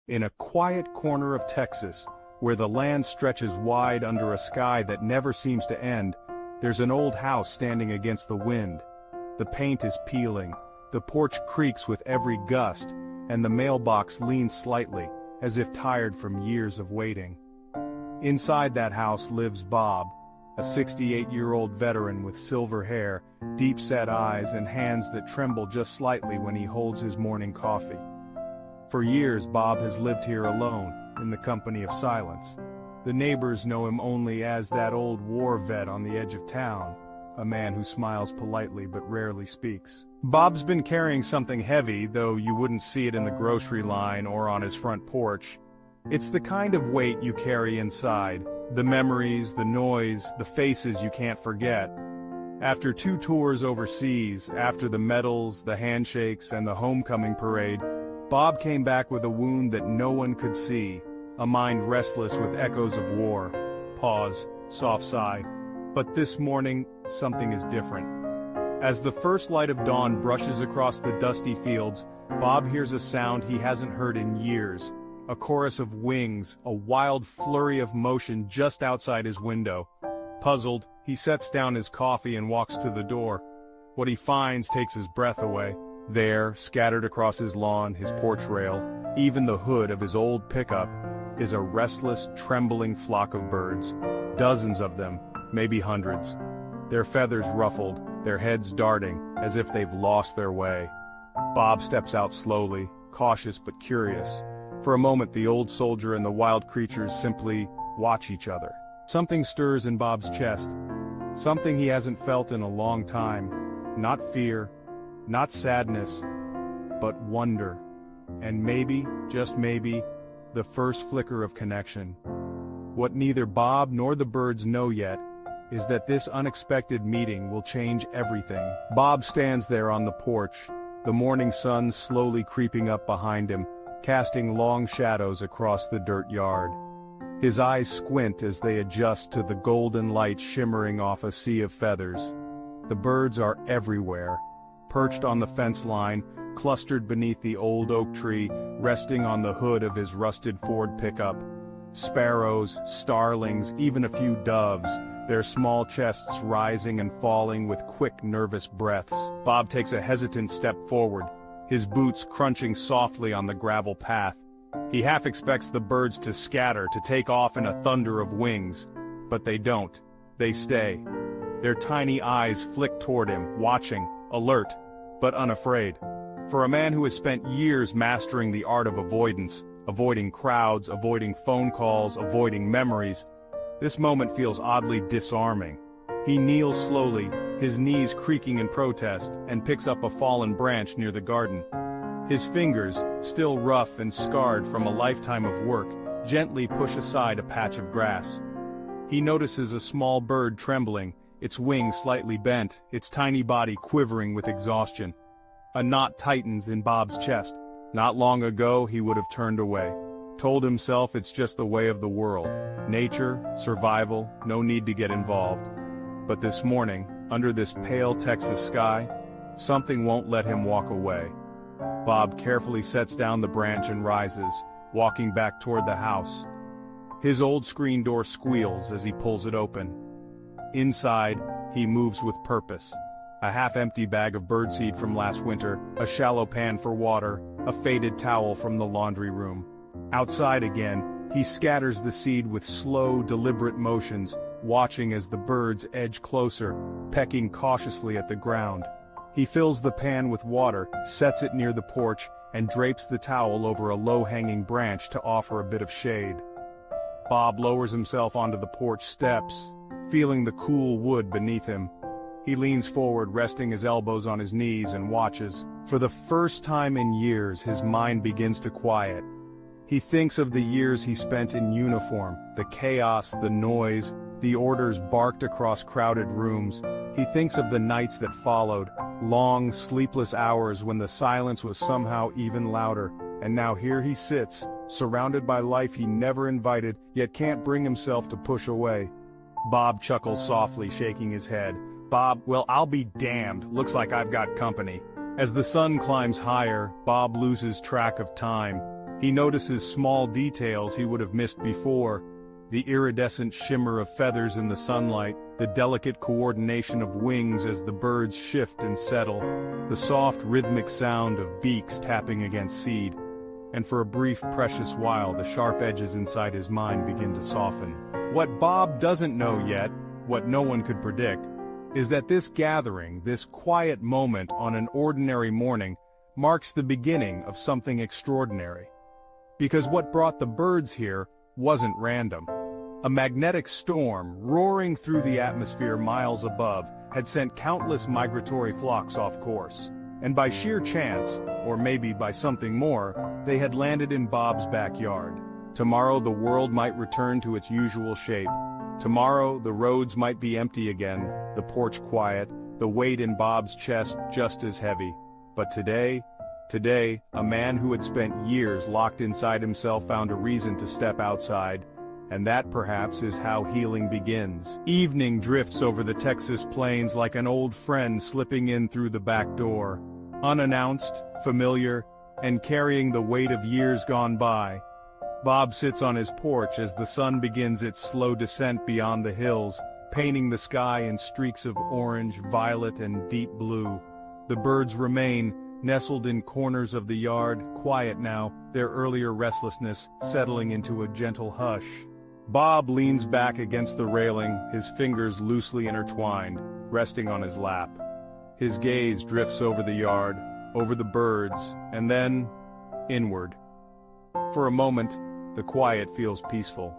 In a quiet corner of Texas, where the land stretches wide under a sky that never seems to end, there's an old house standing against the wind. The paint is peeling, the porch creaks with every gust, and the mailbox leans slightly, as if tired from years of waiting. Inside that house lives Bob, a 68-year-old veteran with silver hair, deep-set eyes and hands that tremble just slightly when he holds his morning coffee. For years Bob has lived here alone, in the company of silence. The neighbors know him only as that old war vet on the edge of town, a man who smiles politely but rarely speaks. Bob's been carrying something heavy, though you wouldn't see it in the grocery line or on his front porch. It's the kind of weight you carry inside, the memories, the noise, the faces you can't forget. After 2 tours overseas, after the medals, the handshakes, and the homecoming parade, Bob came back with a wound that no one could see, a mind restless with echoes of war. Pause, soft sigh. But this morning, something is different. As the first light of dawn brushes across the dusty fields, Bob hears a sound he hasn't heard in years. A chorus of wings, a wild flurry of motion just outside his window. Puzzled, he sets down his coffee and walks to the door. What he finds takes his breath away. There, scattered across his lawn, his porch rail, even the hood of his old pickup, is a restless, trembling flock of birds. Dozens of them, maybe hundreds. Their feathers ruffled, their heads darting, as if they've lost their way. Bob steps out slowly, cautious but curious. For a moment the old soldier and the wild creatures simply watch each other. Something stirs in Bob's chest. Something he hasn't felt in a long time. Not fear, not sadness, but wonder. And maybe, just maybe, the first flicker of connection. What neither Bob nor the birds know yet is that this unexpected meeting will change everything. Bob stands there on the porch, the morning sun slowly creeping up behind him, casting long shadows across the dirt yard. His eyes squint as they adjust to the golden light shimmering off a sea of feathers. The birds are everywhere, perched on the fence line, clustered beneath the old oak tree, resting on the hood of his rusted Ford pickup. Sparrows, starlings, even a few doves, their small chests rising and falling with quick, nervous breaths. Bob takes a hesitant step forward, his boots crunching softly on the gravel path. He half expects the birds to scatter, to take off in a thunder of wings. But they don't. They stay. Their tiny eyes flick toward him, watching, alert, but unafraid. For a man who has spent years mastering the art of avoidance, avoiding crowds, avoiding phone calls, avoiding memories, this moment feels oddly disarming. He kneels slowly, his knees creaking in protest, and picks up a fallen branch near the garden. His fingers, still rough and scarred from a lifetime of work, gently push aside a patch of grass. He notices a small bird trembling, its wings slightly bent, its tiny body quivering with exhaustion. A knot tightens in Bob's chest. Not long ago he would have turned away, told himself it's just the way of the world. Nature, survival, no need to get involved. But this morning, under this pale Texas sky, something won't let him walk away. Bob carefully sets down the branch and rises, walking back toward the house. His old screen door squeals as he pulls it open. Inside, he moves with purpose. A half-empty bag of birdseed from last winter, a shallow pan for water, a faded towel from the laundry room. Outside again, he scatters the seed with slow, deliberate motions, watching as the birds edge closer, pecking cautiously at the ground. He fills the pan with water, sets it near the porch, and drapes the towel over a low-hanging branch to offer a bit of shade. Bob lowers himself onto the porch steps, feeling the cool wood beneath him. He leans forward, resting his elbows on his knees, and watches. For the first time in years, his mind begins to quiet. He thinks of the years he spent in uniform, the chaos, the noise, the orders barked across crowded rooms. He thinks of the nights that followed, long, sleepless hours when the silence was somehow even louder. And now here he sits, surrounded by life he never invited, yet can't bring himself to push away. Bob chuckles softly, shaking his head. Bob, well, I'll be damned, looks like I've got company. As the sun climbs higher, Bob loses track of time. He notices small details he would have missed before: the iridescent shimmer of feathers in the sunlight, the delicate coordination of wings as the birds shift and settle, the soft rhythmic sound of beaks tapping against seed. And for a brief, precious while, the sharp edges inside his mind begin to soften. What Bob doesn't know yet, what no one could predict, is that this gathering, this quiet moment on an ordinary morning, marks the beginning of something extraordinary. Because what brought the birds here wasn't random. A magnetic storm, roaring through the atmosphere miles above, had sent countless migratory flocks off course. And by sheer chance, or maybe by something more, they had landed in Bob's backyard. Tomorrow the world might return to its usual shape. Tomorrow the roads might be empty again, the porch quiet, the weight in Bob's chest just as heavy. But today, a man who had spent years locked inside himself found a reason to step outside. And that perhaps is how healing begins. Evening drifts over the Texas plains like an old friend slipping in through the back door. Unannounced, familiar, and carrying the weight of years gone by. Bob sits on his porch as the sun begins its slow descent beyond the hills, painting the sky in streaks of orange, violet, and deep blue. The birds remain, nestled in corners of the yard, quiet now, their earlier restlessness settling into a gentle hush. Bob leans back against the railing, his fingers loosely intertwined, resting on his lap. His gaze drifts over the yard, over the birds, and then inward. For a moment, the quiet feels peaceful.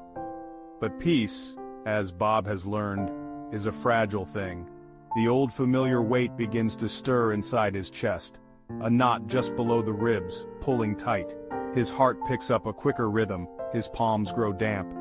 But peace, as Bob has learned, is a fragile thing. The old familiar weight begins to stir inside his chest, a knot just below the ribs, pulling tight. His heart picks up a quicker rhythm, his palms grow damp.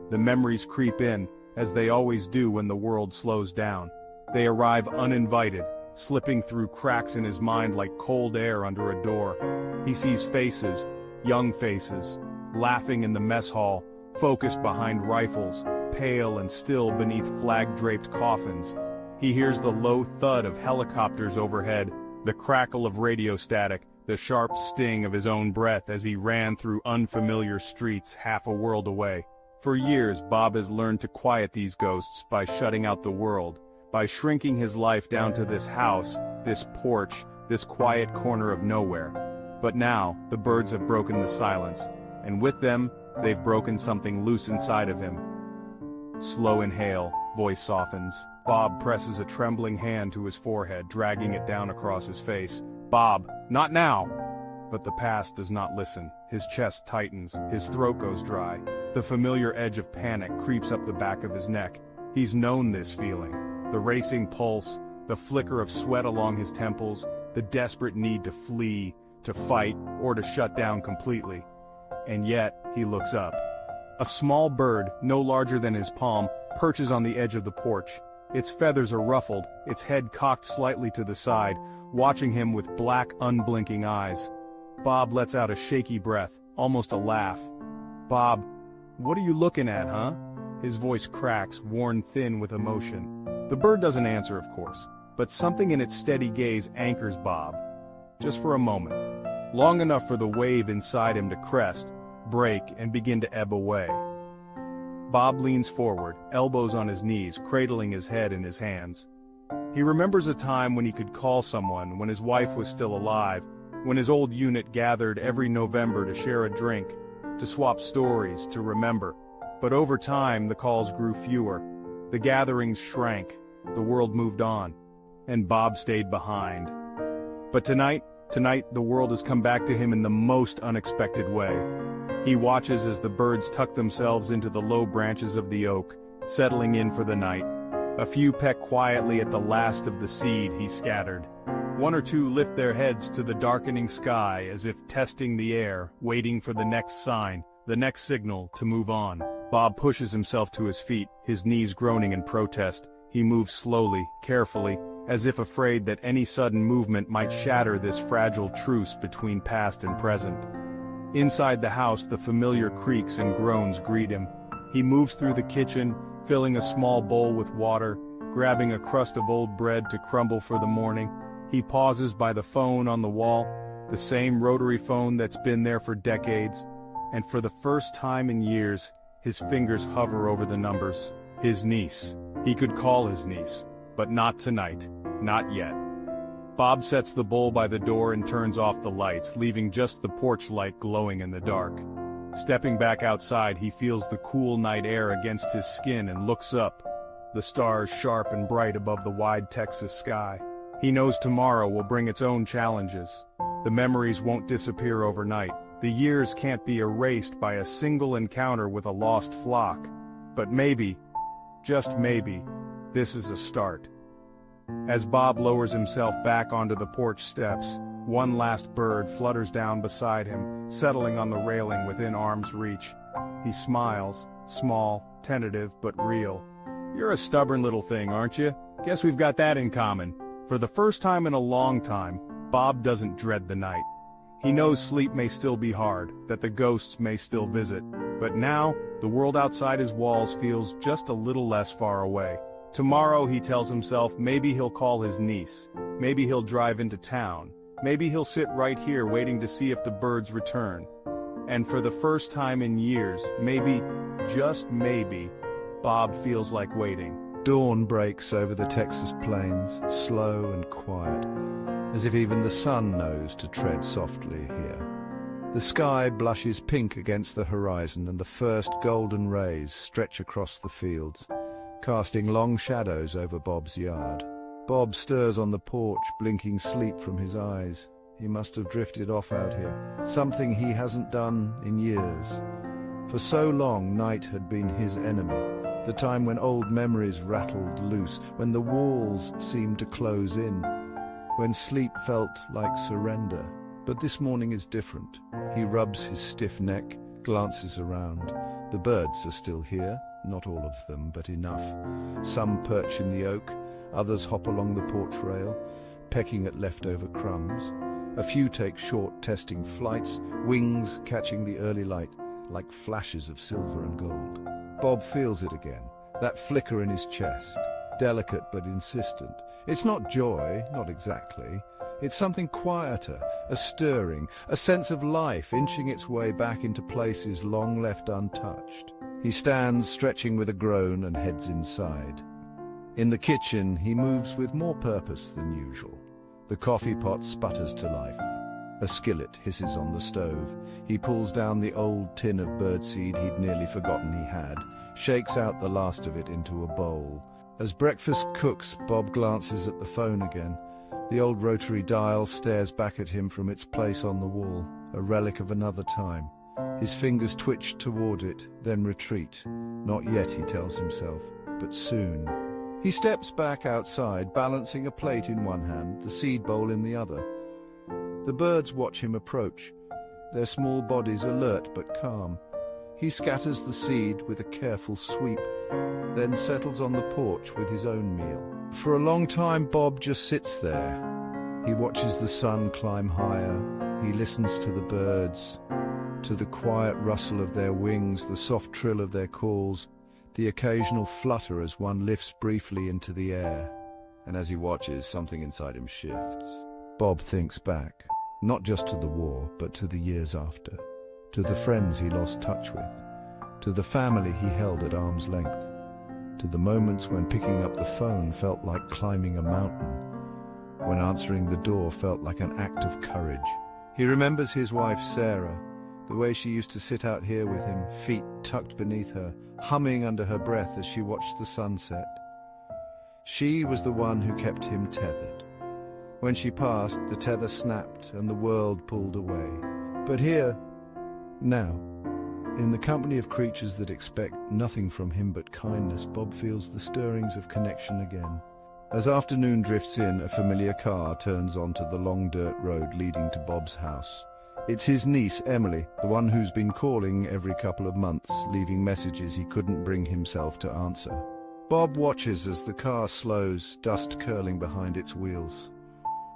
The memories creep in, as they always do when the world slows down. They arrive uninvited, slipping through cracks in his mind like cold air under a door. He sees faces, young faces, laughing in the mess hall, focused behind rifles, pale and still beneath flag-draped coffins. He hears the low thud of helicopters overhead, the crackle of radio static, the sharp sting of his own breath as he ran through unfamiliar streets half a world away. For years, Bob has learned to quiet these ghosts by shutting out the world, by shrinking his life down to this house, this porch, this quiet corner of nowhere. But now, the birds have broken the silence, and with them, they've broken something loose inside of him. Slow inhale, voice softens. Bob presses a trembling hand to his forehead, dragging it down across his face. Bob, not now! But the past does not listen. His chest tightens, his throat goes dry. The familiar edge of panic creeps up the back of his neck. He's known this feeling. The racing pulse, the flicker of sweat along his temples, the desperate need to flee, to fight, or to shut down completely. And yet, he looks up. A small bird, no larger than his palm, perches on the edge of the porch. Its feathers are ruffled, its head cocked slightly to the side, watching him with black, unblinking eyes. Bob lets out a shaky breath, almost a laugh. Bob, what are you looking at, huh? His voice cracks, worn thin with emotion. The bird doesn't answer, of course, but something in its steady gaze anchors Bob. Just for a moment. Long enough for the wave inside him to crest, break, and begin to ebb away. Bob leans forward, elbows on his knees, cradling his head in his hands. He remembers a time when he could call someone, when his wife was still alive, when his old unit gathered every November to share a drink, to swap stories, to remember. But over time, the calls grew fewer. The gatherings shrank, the world moved on, and Bob stayed behind. But tonight, the world has come back to him in the most unexpected way. He watches as the birds tuck themselves into the low branches of the oak, settling in for the night. A few peck quietly at the last of the seed he scattered. One or two lift their heads to the darkening sky as if testing the air, waiting for the next sign, the next signal to move on. Bob pushes himself to his feet, his knees groaning in protest. He moves slowly, carefully, as if afraid that any sudden movement might shatter this fragile truce between past and present. Inside the house, the familiar creaks and groans greet him. He moves through the kitchen, filling a small bowl with water, grabbing a crust of old bread to crumble for the morning. He pauses by the phone on the wall. the same rotary phone that's been there for decades, and for the first time in years, his fingers hover over the numbers. His niece. He could call his niece, but not tonight, not yet. Bob sets the bowl by the door and turns off the lights, leaving just the porch light glowing in the dark. Stepping back outside, he feels the cool night air against his skin and looks up, the stars sharp and bright above the wide Texas sky. He knows tomorrow will bring its own challenges. The memories won't disappear overnight. The years can't be erased by a single encounter with a lost flock. But maybe, just maybe, this is a start. As Bob lowers himself back onto the porch steps, one last bird flutters down beside him, settling on the railing within arm's reach. He smiles, small, tentative, but real. "You're a stubborn little thing, aren't you? Guess we've got that in common." For the first time in a long time, Bob doesn't dread the night. He knows sleep may still be hard, that the ghosts may still visit, but now, the world outside his walls feels just a little less far away. Tomorrow, he tells himself, maybe he'll call his niece, maybe he'll drive into town, maybe he'll sit right here waiting to see if the birds return. And for the first time in years, maybe, just maybe, Bob feels like waiting. Dawn breaks over the Texas plains, slow and quiet, as if even the sun knows to tread softly here. The sky blushes pink against the horizon, and the first golden rays stretch across the fields, casting long shadows over Bob's yard. Bob stirs on the porch, blinking sleep from his eyes. He must have drifted off out here, something he hasn't done in years. For so long, night had been his enemy, the time when old memories rattled loose, when the walls seemed to close in, when sleep felt like surrender. But this morning is different. He rubs his stiff neck, glances around. The birds are still here, not all of them, but enough. Some perch in the oak, others hop along the porch rail, pecking at leftover crumbs. A few take short testing flights, wings catching the early light like flashes of silver and gold. Bob feels it again, that flicker in his chest, delicate but insistent. It's not joy, not exactly. It's something quieter, a stirring, a sense of life inching its way back into places long left untouched. He stands, stretching with a groan, and heads inside. In the kitchen, he moves with more purpose than usual. The coffee pot sputters to life. A skillet hisses on the stove. He pulls down the old tin of birdseed he'd nearly forgotten he had, shakes out the last of it into a bowl. As breakfast cooks, Bob glances at the phone again. The old rotary dial stares back at him from its place on the wall, a relic of another time. His fingers twitch toward it, then retreat. Not yet, he tells himself, but soon. He steps back outside, balancing a plate in one hand, the seed bowl in the other. The birds watch him approach, their small bodies alert but calm. He scatters the seed with a careful sweep, then settles on the porch with his own meal. For a long time, Bob just sits there. He watches the sun climb higher. He listens to the birds, to the quiet rustle of their wings, the soft trill of their calls, the occasional flutter as one lifts briefly into the air. And as he watches, something inside him shifts. Bob thinks back, not just to the war, but to the years after, to the friends he lost touch with, to the family he held at arm's length, to the moments when picking up the phone felt like climbing a mountain, when answering the door felt like an act of courage. He remembers his wife Sarah, the way she used to sit out here with him, feet tucked beneath her, humming under her breath as she watched the sunset. She was the one who kept him tethered. When she passed, the tether snapped and the world pulled away. But here, now, in the company of creatures that expect nothing from him but kindness, Bob feels the stirrings of connection again. As afternoon drifts in, a familiar car turns onto the long dirt road leading to Bob's house. It's his niece, Emily, the one who's been calling every couple of months, leaving messages he couldn't bring himself to answer. Bob watches as the car slows, dust curling behind its wheels.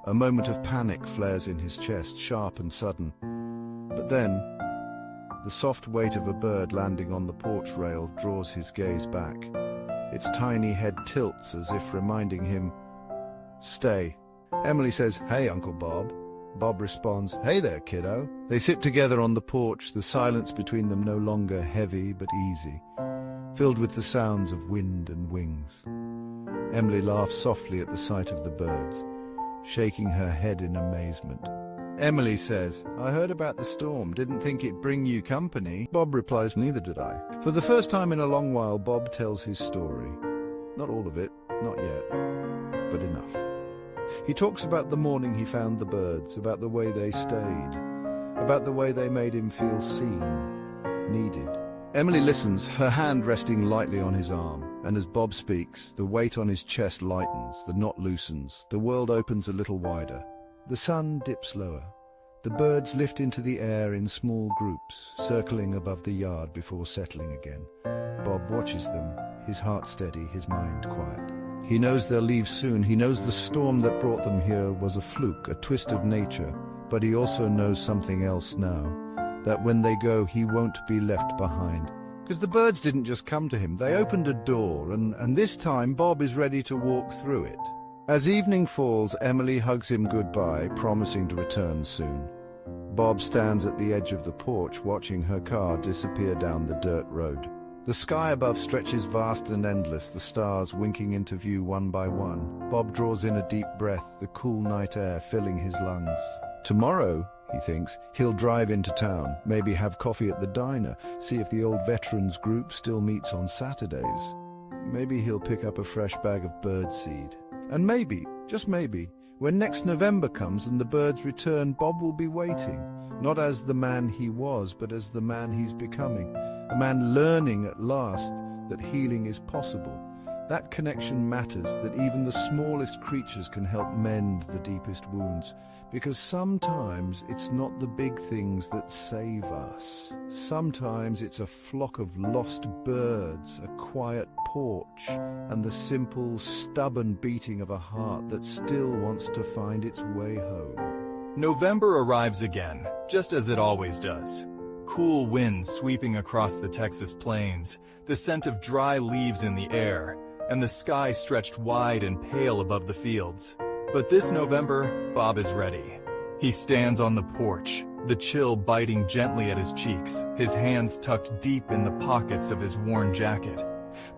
A moment of panic flares in his chest, sharp and sudden. But then, the soft weight of a bird landing on the porch rail draws his gaze back. Its tiny head tilts as if reminding him, "Stay." Emily says, "Hey, Uncle Bob." Bob responds, "Hey there, kiddo." They sit together on the porch, the silence between them no longer heavy but easy, filled with the sounds of wind and wings. Emily laughs softly at the sight of the birds, shaking her head in amazement. Emily says, "I heard about the storm, didn't think it'd bring you company." Bob replies, "Neither did I." For the first time in a long while, Bob tells his story. Not all of it, not yet, but enough. He talks about the morning he found the birds, about the way they stayed, about the way they made him feel seen, needed. Emily listens, her hand resting lightly on his arm, and as Bob speaks, the weight on his chest lightens, the knot loosens, the world opens a little wider. The sun dips lower. The birds lift into the air in small groups, circling above the yard before settling again. Bob watches them, his heart steady, his mind quiet. He knows they'll leave soon. He knows the storm that brought them here was a fluke, a twist of nature. But he also knows something else now, that when they go, he won't be left behind. Because the birds didn't just come to him. They opened a door, and this time Bob is ready to walk through it. As evening falls, Emily hugs him goodbye, promising to return soon. Bob stands at the edge of the porch, watching her car disappear down the dirt road. The sky above stretches vast and endless, the stars winking into view one by one. Bob draws in a deep breath, the cool night air filling his lungs. Tomorrow, he thinks, he'll drive into town, maybe have coffee at the diner, see if the old veterans group still meets on Saturdays. Maybe he'll pick up a fresh bag of birdseed. And maybe, just maybe, when next November comes and the birds return, Bob will be waiting, not as the man he was, but as the man he's becoming, a man learning at last that healing is possible. That connection matters, that even the smallest creatures can help mend the deepest wounds, because sometimes it's not the big things that save us. Sometimes it's a flock of lost birds, a quiet porch, and the simple, stubborn beating of a heart that still wants to find its way home. November arrives again, just as it always does. Cool winds sweeping across the Texas plains, the scent of dry leaves in the air, and the sky stretched wide and pale above the fields. But this November, Bob is ready. He stands on the porch, the chill biting gently at his cheeks, his hands tucked deep in the pockets of his worn jacket.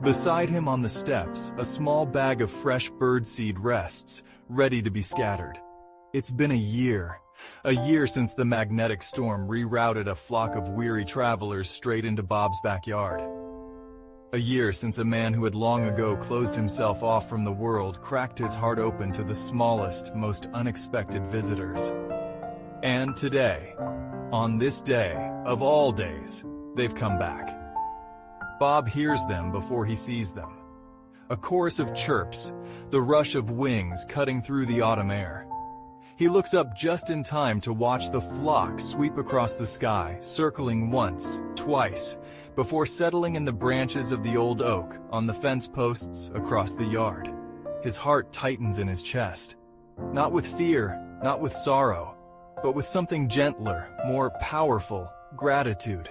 Beside him on the steps, a small bag of fresh birdseed rests, ready to be scattered. It's been a year since the magnetic storm rerouted a flock of weary travelers straight into Bob's backyard. A year since a man who had long ago closed himself off from the world cracked his heart open to the smallest, most unexpected visitors. And today, on this day, of all days, they've come back. Bob hears them before he sees them. A chorus of chirps, the rush of wings cutting through the autumn air. He looks up just in time to watch the flock sweep across the sky, circling once, twice, before settling in the branches of the old oak on the fence posts across the yard. His heart tightens in his chest. Not with fear, not with sorrow, but with something gentler, more powerful, gratitude.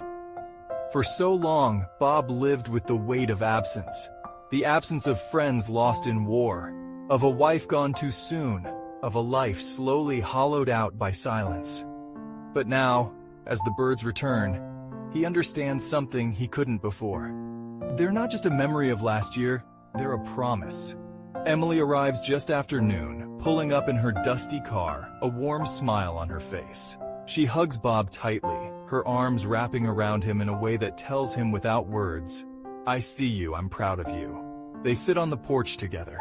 For so long, Bob lived with the weight of absence. The absence of friends lost in war, of a wife gone too soon, of a life slowly hollowed out by silence. But now, as the birds return, he understands something he couldn't before. They're not just a memory of last year, they're a promise. Emily arrives just after noon, pulling up in her dusty car, a warm smile on her face. She hugs Bob tightly, her arms wrapping around him in a way that tells him without words, "I see you, I'm proud of you." They sit on the porch together,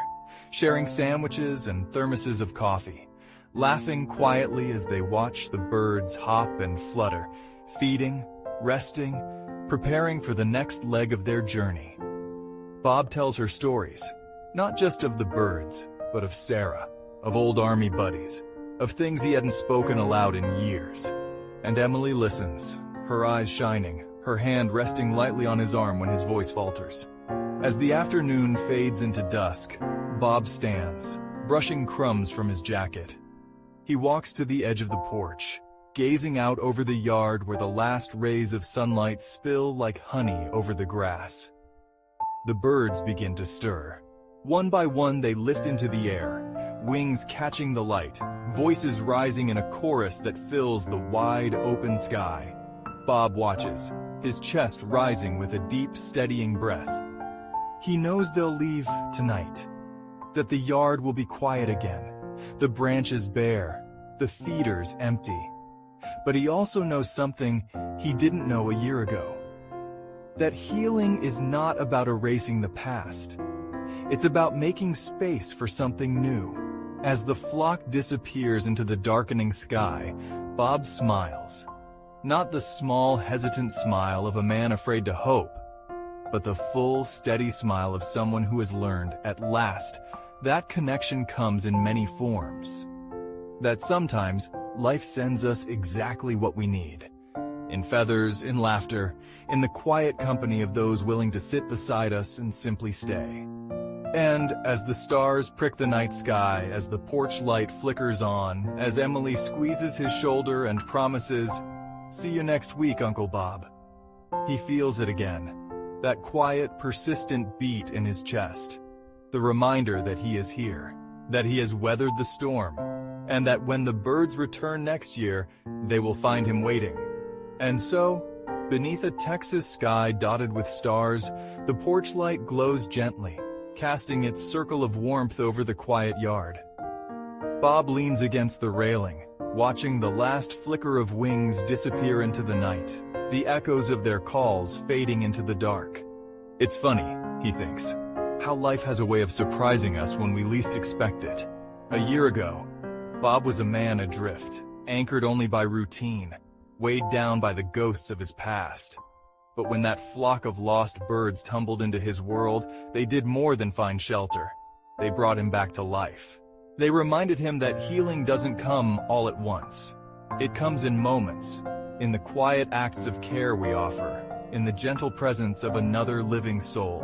sharing sandwiches and thermoses of coffee, laughing quietly as they watch the birds hop and flutter, feeding, resting, preparing for the next leg of their journey. Bob tells her stories, not just of the birds, but of Sarah, of old army buddies, of things he hadn't spoken aloud in years. And Emily listens, her eyes shining, her hand resting lightly on his arm when his voice falters. As the afternoon fades into dusk, Bob stands, brushing crumbs from his jacket. He walks to the edge of the porch, gazing out over the yard where the last rays of sunlight spill like honey over the grass. The birds begin to stir. One by one they lift into the air, wings catching the light, voices rising in a chorus that fills the wide, open sky. Bob watches, his chest rising with a deep, steadying breath. He knows they'll leave tonight, that the yard will be quiet again, the branches bare, the feeders empty. But he also knows something he didn't know a year ago. That healing is not about erasing the past. It's about making space for something new. As the flock disappears into the darkening sky, Bob smiles. Not the small, hesitant smile of a man afraid to hope, but the full, steady smile of someone who has learned, at last, that connection comes in many forms. That sometimes life sends us exactly what we need. In feathers, in laughter, in the quiet company of those willing to sit beside us and simply stay. And as the stars prick the night sky, as the porch light flickers on, as Emily squeezes his shoulder and promises, "See you next week, Uncle Bob," he feels it again, that quiet, persistent beat in his chest, the reminder that he is here, that he has weathered the storm, and that when the birds return next year, they will find him waiting. And so, beneath a Texas sky dotted with stars, the porch light glows gently, casting its circle of warmth over the quiet yard. Bob leans against the railing, watching the last flicker of wings disappear into the night, the echoes of their calls fading into the dark. It's funny, he thinks, how life has a way of surprising us when we least expect it. A year ago, Bob was a man adrift, anchored only by routine, weighed down by the ghosts of his past. But when that flock of lost birds tumbled into his world, they did more than find shelter. They brought him back to life. They reminded him that healing doesn't come all at once. It comes in moments, in the quiet acts of care we offer, in the gentle presence of another living soul,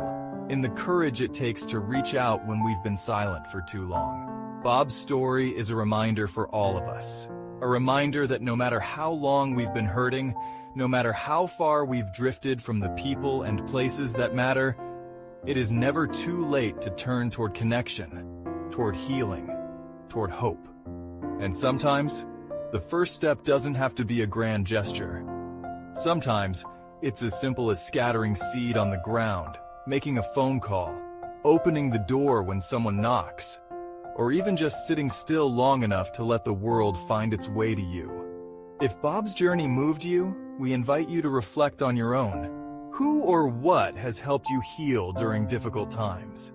in the courage it takes to reach out when we've been silent for too long. Bob's story is a reminder for all of us. A reminder that no matter how long we've been hurting, no matter how far we've drifted from the people and places that matter, it is never too late to turn toward connection, toward healing, toward hope. And sometimes, the first step doesn't have to be a grand gesture. Sometimes, it's as simple as scattering seed on the ground, making a phone call, opening the door when someone knocks, or even just sitting still long enough to let the world find its way to you. If Bob's journey moved you, we invite you to reflect on your own. Who or what has helped you heal during difficult times?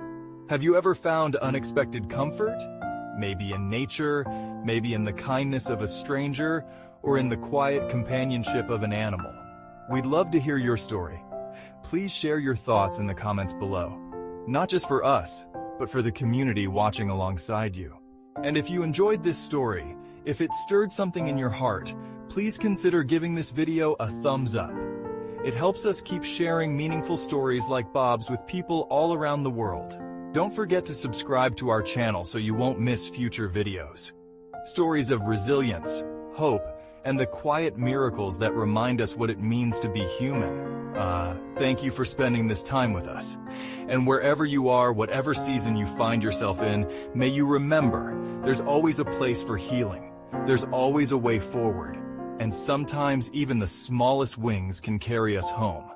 Have you ever found unexpected comfort? Maybe in nature, maybe in the kindness of a stranger, or in the quiet companionship of an animal. We'd love to hear your story. Please share your thoughts in the comments below. Not just for us, but for the community watching alongside you. And if you enjoyed this story, if it stirred something in your heart, please consider giving this video a thumbs up. It helps us keep sharing meaningful stories like Bob's with people all around the world. Don't forget to subscribe to our channel so you won't miss future videos. Stories of resilience, hope, and the quiet miracles that remind us what it means to be human. Thank you for spending this time with us. And wherever you are, whatever season you find yourself in, may you remember, there's always a place for healing. There's always a way forward. And sometimes even the smallest wings can carry us home.